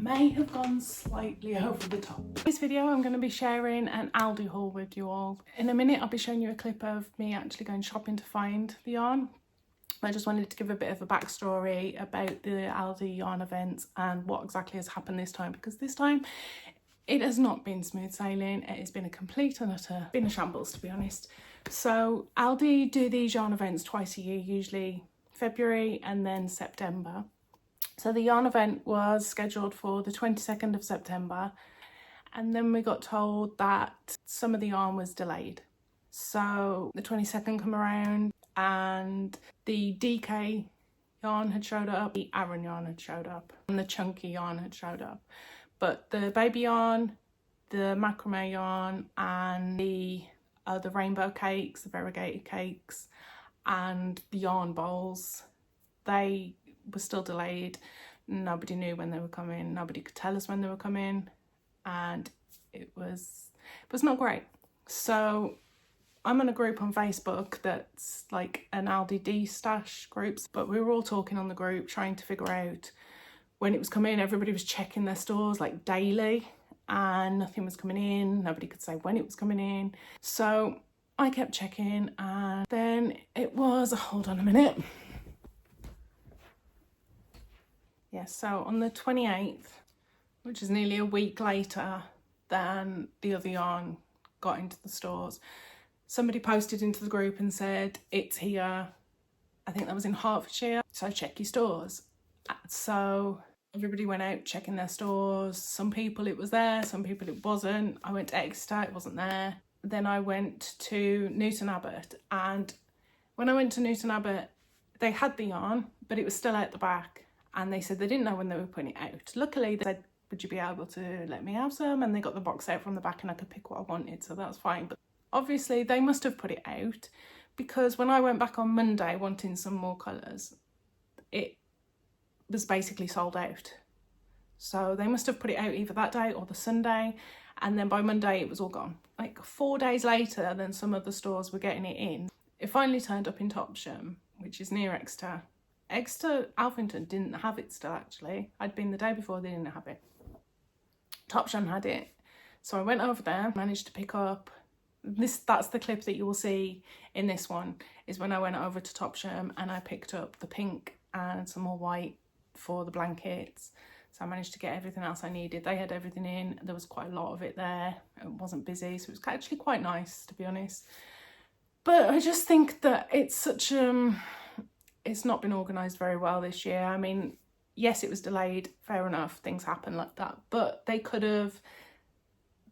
may have gone slightly over the top. In this video I'm going to be sharing an Aldi haul with you all. In a minute I'll be showing you a clip of me actually going shopping to find the yarn. I just wanted to give a bit of a backstory about the Aldi yarn events and what exactly has happened this time, because this time it has not been smooth sailing. It has been a complete and utter, been a shambles to be honest. So Aldi do these yarn events twice a year, usually February and then September. So the yarn event was scheduled for the 22nd of September, and then we got told that some of the yarn was delayed. So the 22nd come around and the DK yarn had showed up, the Aran yarn had showed up, and the chunky yarn had showed up. But the baby yarn, the macrame yarn, and the rainbow cakes, the variegated cakes, and the yarn bowls, they were still delayed. Nobody knew when they were coming. Nobody could tell us when they were coming, and it was not great. So I'm in a group on Facebook that's like an Aldi D-stash groups, but we were all talking on the group trying to figure out when it was coming. Everybody was checking their stores like daily and nothing was coming in. Nobody could say when it was coming in. So I kept checking, and then it was, hold on a minute. Yeah, so on the 28th, which is nearly a week later than the other yarn got into the stores, somebody posted into the group and said, it's here. I think that was in Hertfordshire, so check your stores. So everybody went out checking their stores. Some people it was there, some people it wasn't. I went to Exeter, it wasn't there. Then I went to Newton Abbot, and when I went to Newton Abbot, they had the yarn, but it was still out the back, and they said they didn't know when they were putting it out. Luckily they said, would you be able to let me have some? And they got the box out from the back and I could pick what I wanted, so that's fine. But obviously they must have put it out, because when I went back on Monday wanting some more colours, it was basically sold out. So they must have put it out either that day or the Sunday, and then by Monday it was all gone. Like 4 days later than some of the stores were getting it in, it finally turned up in Topsham, which is near Exeter. Exeter, Alphington didn't have it still actually. I'd been the day before, they didn't have it. Topsham had it. So I went over there, managed to pick up that's the clip that you will see in this one, is when I went over to Topsham and I picked up the pink and some more white for the blankets. So I managed to get everything else I needed. They had everything in. There was quite a lot of it there. It wasn't busy, so it was actually quite nice, to be honest. But I just think that it's such it's not been organised very well this year. I mean, yes, it was delayed, fair enough, things happen like that, but they could have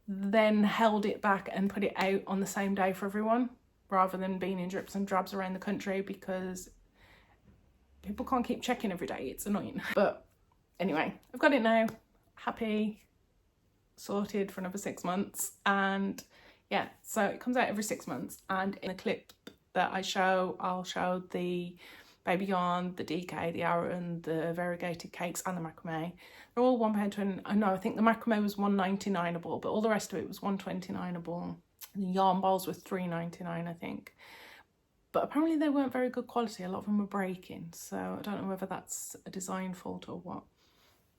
then held it back and put it out on the same day for everyone, rather than being in drips and drabs around the country, because people can't keep checking every day. It's annoying. But anyway, I've got it now, happy, sorted for another 6 months. And yeah, so it comes out every 6 months, and in a clip that I show, I'll show the baby yarn, the DK, the Aran, the variegated cakes, and the macrame. They're all £1.20. I think the macrame was $1.99 a ball, but all the rest of it was $1.29 a ball. The yarn bowls were $3.99, I think. But apparently they weren't very good quality. A lot of them were breaking, so I don't know whether that's a design fault or what.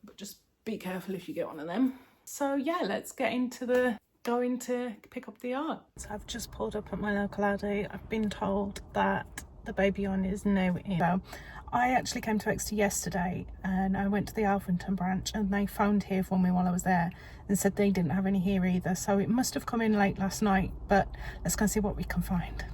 But just be careful if you get one of them. So yeah, let's get into going to pick up the yarn. So I've just pulled up at my local Aldi. I've been told that the baby yarn is now in. So I actually came to Exeter yesterday and I went to the Alphington branch, and they phoned here for me while I was there and said they didn't have any here either. So it must have come in late last night, but let's go and see what we can find.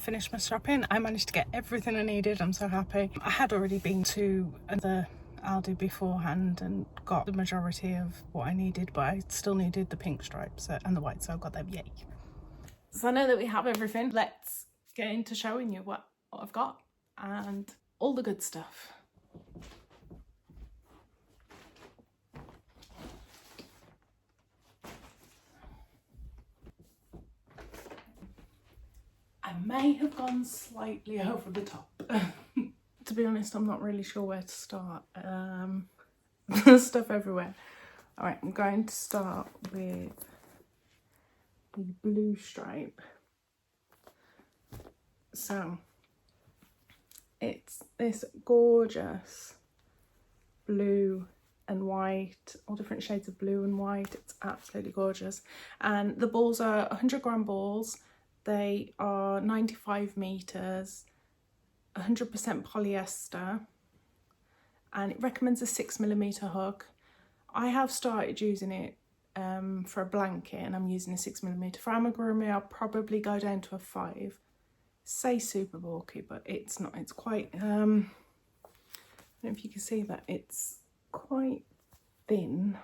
finished my shopping. I managed to get everything I needed. I'm so happy. I had already been to the Aldi beforehand and got the majority of what I needed, but I still needed the pink stripes and the white, so I got them. Yay. So now that we have everything, let's get into showing you what I've got and all the good stuff. I may have gone slightly over the top. To be honest, I'm not really sure where to start. There's stuff everywhere. All right, I'm going to start with the blue stripe. So it's this gorgeous blue and white, all different shades of blue and white. It's absolutely gorgeous. And the balls are 100-gram balls. They are 95 meters, 100% polyester, and it recommends a 6mm hook. I have started using it for a blanket, and I'm using a 6mm. For amigurumi, I'll probably go down to a 5. Say super bulky, but it's not. It's quite, I don't know if you can see that, it's quite thin,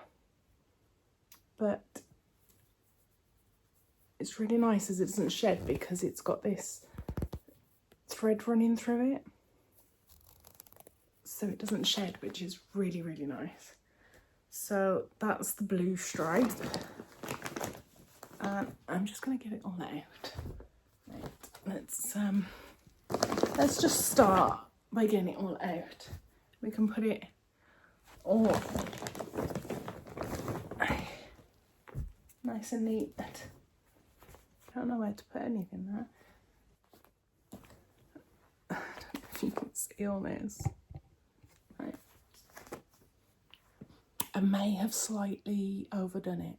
but it's really nice as it doesn't shed because it's got this thread running through it, so it doesn't shed, which is really, really nice. So that's the blue stripe, and I'm just going to get it all out. Right, let's just start by getting it all out. We can put it all nice and neat. I don't know where to put anything there. I don't know if you can see all this. Right. I may have slightly overdone it.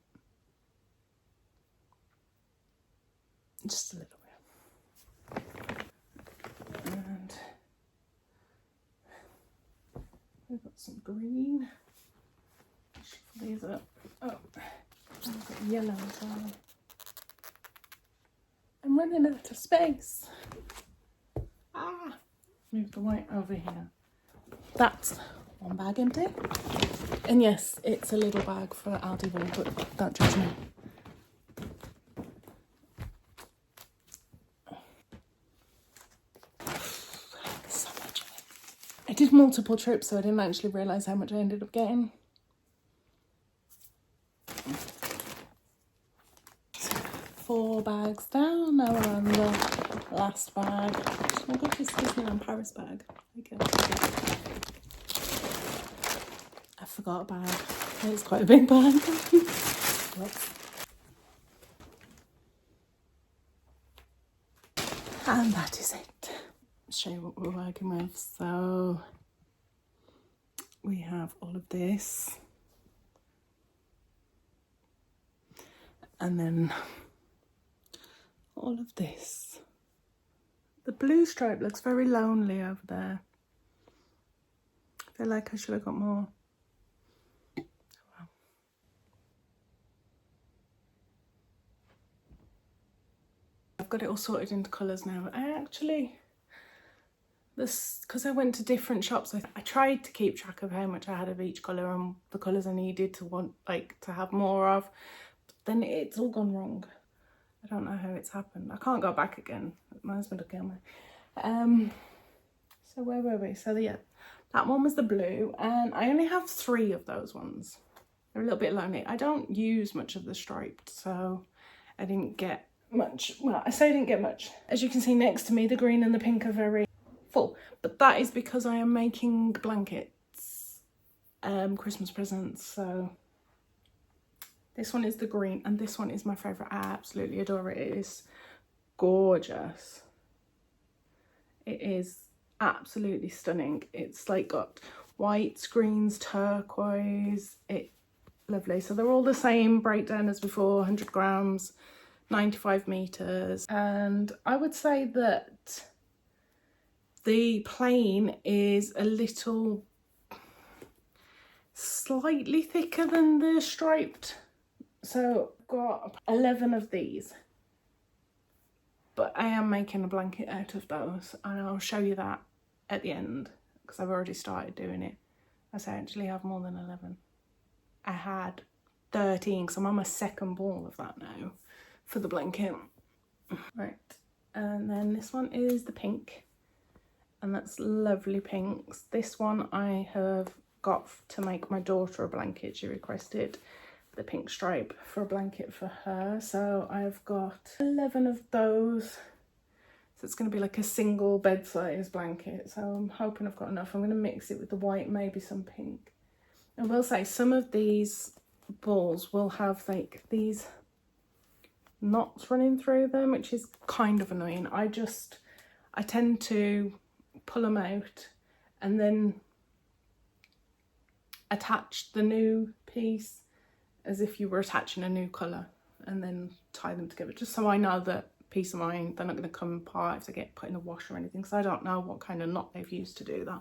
Just a little bit. And we've got some green. Shuffle these up. Oh, I've got yellow as well. I'm running out of space. Move the white over here. That's one bag empty. And yes, it's a little bag for Aldi wool, but don't judge me. There's so much of it. I did multiple trips, so I didn't actually realise how much I ended up getting. 4 bags down, now we're on the last bag. Oh, I've got this Disneyland Paris bag. Okay. I forgot a bag. It's quite a big bag. And that is it. Show you what we're working with. So we have all of this, and then all of this. The blue stripe looks very lonely over there. I feel like I should have got more. Oh well. I've got it all sorted into colours now. Because I went to different shops, I tried to keep track of how much I had of each colour and the colours I needed to have more of. But then it's all gone wrong. I don't know how it's happened. I can't go back again. My husband will kill me. So where were we? So yeah, that one was the blue, and I only have 3 of those ones. They're a little bit lonely. I don't use much of the striped, so I didn't get much. Well, I say I didn't get much. As you can see next to me, the green and the pink are very full, but that is because I am making blankets, Christmas presents. So this one is the green, and this one is my favourite. I absolutely adore it. It is gorgeous. It is absolutely stunning. It's like got whites, greens, turquoise. It's lovely. So they're all the same breakdown as before, 100 grams, 95 meters. And I would say that the plain is a little slightly thicker than the striped. So I've got 11 of these. but I am making a blanket out of those, and I'll show you that at the end because I've already started doing it. I actually have more than 11. I had 13 because I'm on my second ball of that now for the blanket. Right, and then this one is the pink, and that's lovely pinks. This one I have got to make my daughter a blanket. She requested the pink stripe for a blanket for her, so I've got 11 of those. So it's going to be like a single bed size blanket, so I'm hoping I've got enough. I'm going to mix it with the white, maybe some pink. I will say some of these balls will have like these knots running through them, which is kind of annoying. I tend to pull them out and then attach the new piece as if you were attaching a new colour, and then tie them together, just so I know that peace of mind they're not going to come apart if they get put in a wash or anything, because I don't know what kind of knot they've used to do that.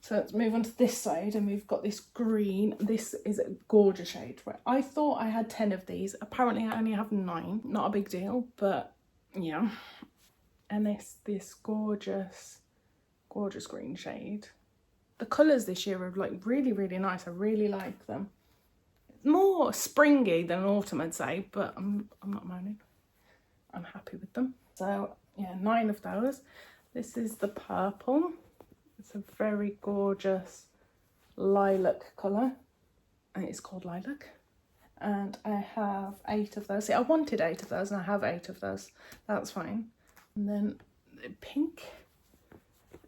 So let's move on to this side, and we've got this green. This is a gorgeous shade. Right, I thought I had 10 of these. Apparently I only have 9. Not a big deal, but yeah. And this gorgeous green shade. The colours this year are like really, really nice. I really like them. More springy than autumn, I'd say, but I'm not moaning. I'm happy with them. So yeah, 9 of those. This is the purple. It's a very gorgeous lilac colour, and it's called lilac. And I have 8 of those. See, I wanted 8 of those, and I have 8 of those. That's fine. And then pink.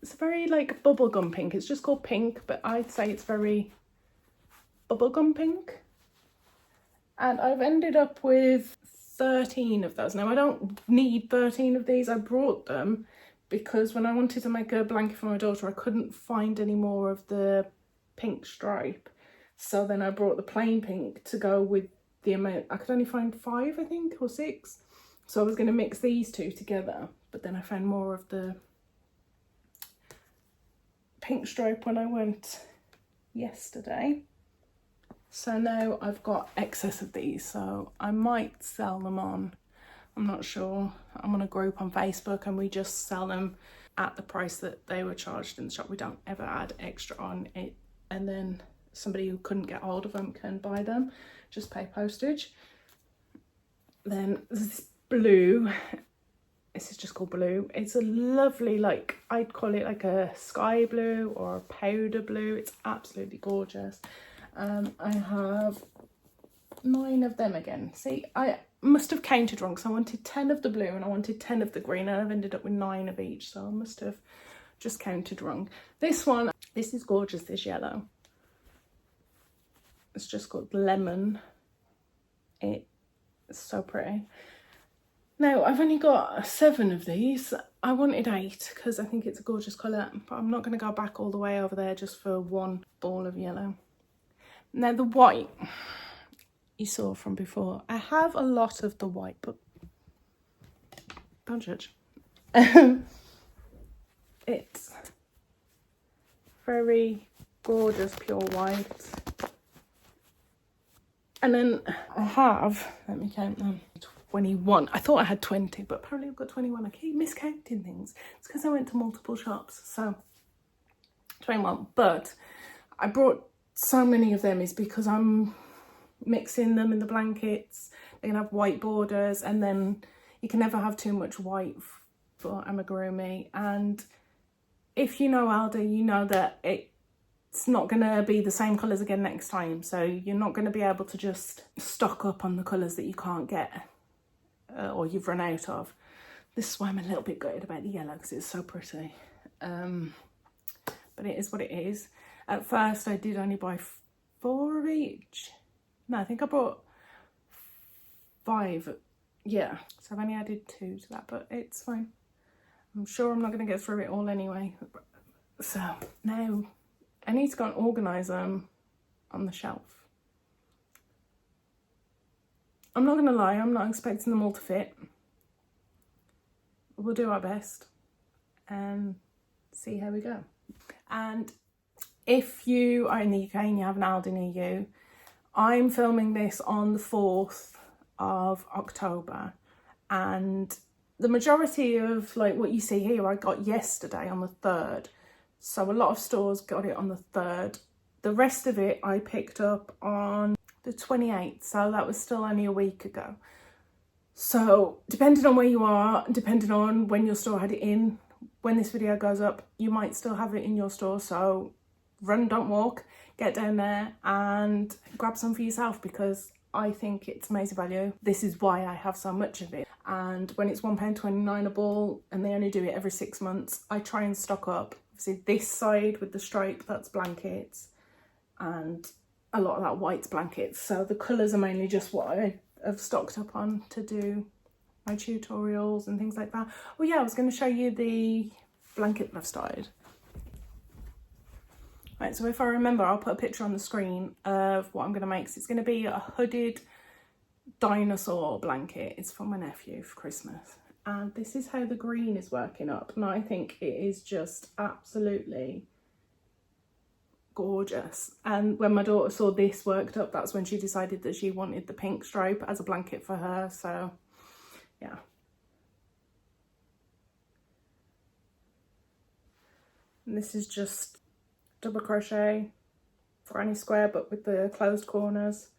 It's very like bubblegum pink. It's just called pink, but I'd say it's very bubblegum pink. And I've ended up with 13 of those. Now, I don't need 13 of these. I brought them because when I wanted to make a blanket for my daughter, I couldn't find any more of the pink stripe. So then I brought the plain pink to go with the amount. I could only find 5, I think, or 6. So I was going to mix these two together. But then I found more of the pink stripe when I went yesterday. So now I've got excess of these, so I might sell them on, I'm not sure. I'm on a group on Facebook and we just sell them at the price that they were charged in the shop. We don't ever add extra on it, and then somebody who couldn't get hold of them can buy them, just pay postage. Then this blue, this is just called blue. It's a lovely, like, I'd call it like a sky blue or a powder blue. It's absolutely gorgeous. I have 9 of them again. See, I must have counted wrong, because I wanted 10 of the blue and I wanted 10 of the green, and I've ended up with 9 of each, so I must have just counted wrong. This one, this is gorgeous, this yellow. It's just called lemon. It's so pretty. Now, I've only got 7 of these. I wanted 8 because I think it's a gorgeous colour, but I'm not going to go back all the way over there just for one ball of yellow. Now, the white you saw from before. I have a lot of the white, but don't judge. It's very gorgeous pure white. And then I have, let me count them, 21. I thought I had 20, but apparently I've got 21. I keep miscounting things. It's because I went to multiple shops, so 21. But I brought so many of them is because I'm mixing them in the blankets. They're gonna have white borders, and then you can never have too much white for amigurumi. And if you know Aldi, you know that it's not gonna be the same colours again next time, so you're not gonna be able to just stock up on the colours that you can't get or you've run out of. This is why I'm a little bit gutted about the yellow, because it's so pretty, but it is what it is. At first I did only buy 4 of each. No, I think I bought 5. Yeah, so I've only added 2 to that, but it's fine. I'm sure I'm not going to get through it all anyway. So now I need to go and organise them on the shelf. I'm not going to lie, I'm not expecting them all to fit. We'll do our best and see how we go. And if you are in the UK and you have an Aldi near you, I'm filming this on the 4th of October, and The majority of like what you see here I got yesterday on the 3rd. So a lot of stores got it on the 3rd. The rest of it I picked up on the 28th, so that was still only a week ago. So depending on where you are, depending on when your store had it in, when this video goes up, you might still have it in your store. So run, don't walk, get down there and grab some for yourself, because I think it's amazing value. This is why I have so much of it. And when it's £1.29 a ball and they only do it every 6 months, I try and stock up. See this side with the stripe, that's blankets, and a lot of that white's blankets. So the colours are mainly just what I have stocked up on to do my tutorials and things like that. Oh yeah, I was going to show you the blanket that I've started. Right, so if I remember, I'll put a picture on the screen of what I'm going to make. So it's going to be a hooded dinosaur blanket. It's for my nephew for Christmas. And this is how the green is working up. And I think it is just absolutely gorgeous. And when my daughter saw this worked up, that's when she decided that she wanted the pink stripe as a blanket for her. So yeah. And this is just double crochet for any square, but with the closed corners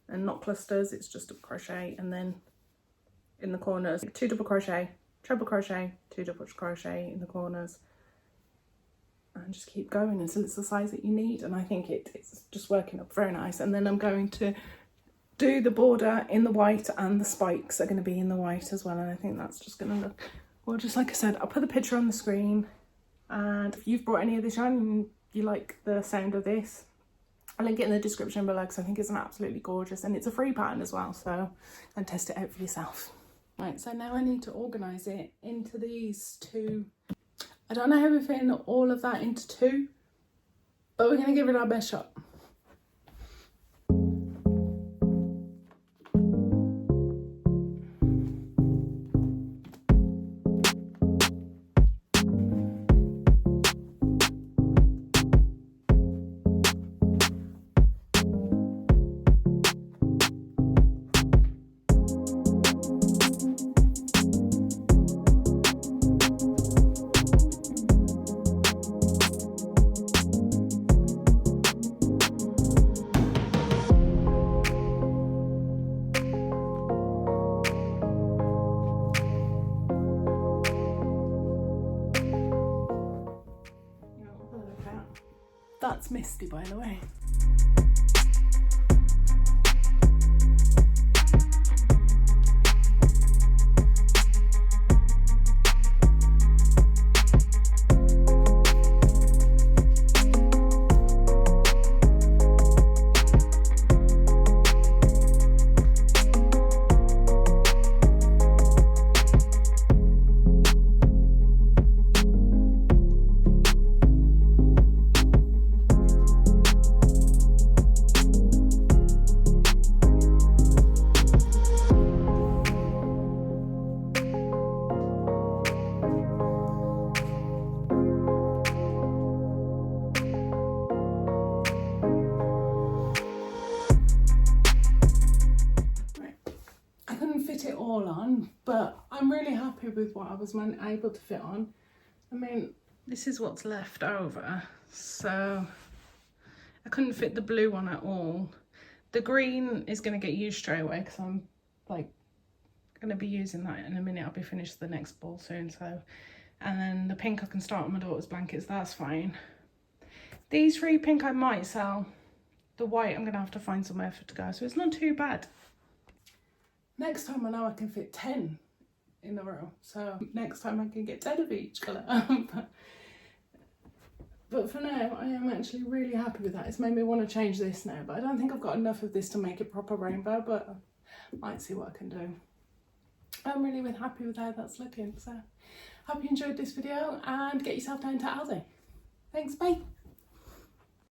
and not clusters. It's just double crochet, and then in the corners 2 double crochet, treble crochet, 2 double crochet in the corners, and just keep going until it's the size that you need. And I think it's just working up very nice. And then I'm going to do the border in the white, and the spikes are going to be in the white as well, and I think that's just going to look, well, just like I said, I'll put the picture on the screen. And if you've brought any of this on and you like the sound of this, I'll link it in the description below, because I think it's an absolutely gorgeous, and it's a free pattern as well, so go and test it out for yourself. Right, so now I need to organise it into these 2. I don't know how we're fitting all of that into 2, but we're going to give it our best shot. That's Misty, by the way. It all on, but I'm really happy with what I was able to fit on. I mean, this is what's left over, so I couldn't fit the blue one at all. The green is going to get used straight away, because I'm like going to be using that in a minute. I'll be finished the next ball soon, so. And then the pink I can start on my daughter's blankets, that's fine. These 3 pink I might sell. The white I'm going to have to find somewhere for to go, so it's not too bad. Next time I know I can fit 10 in a row, so next time I can get 10 of each colour. But for now, I am actually really happy with that. It's made me want to change this now, but I don't think I've got enough of this to make it proper rainbow, but I might see what I can do. I'm really happy with how that's looking, so hope you enjoyed this video, and get yourself down to Aldi. Thanks, bye.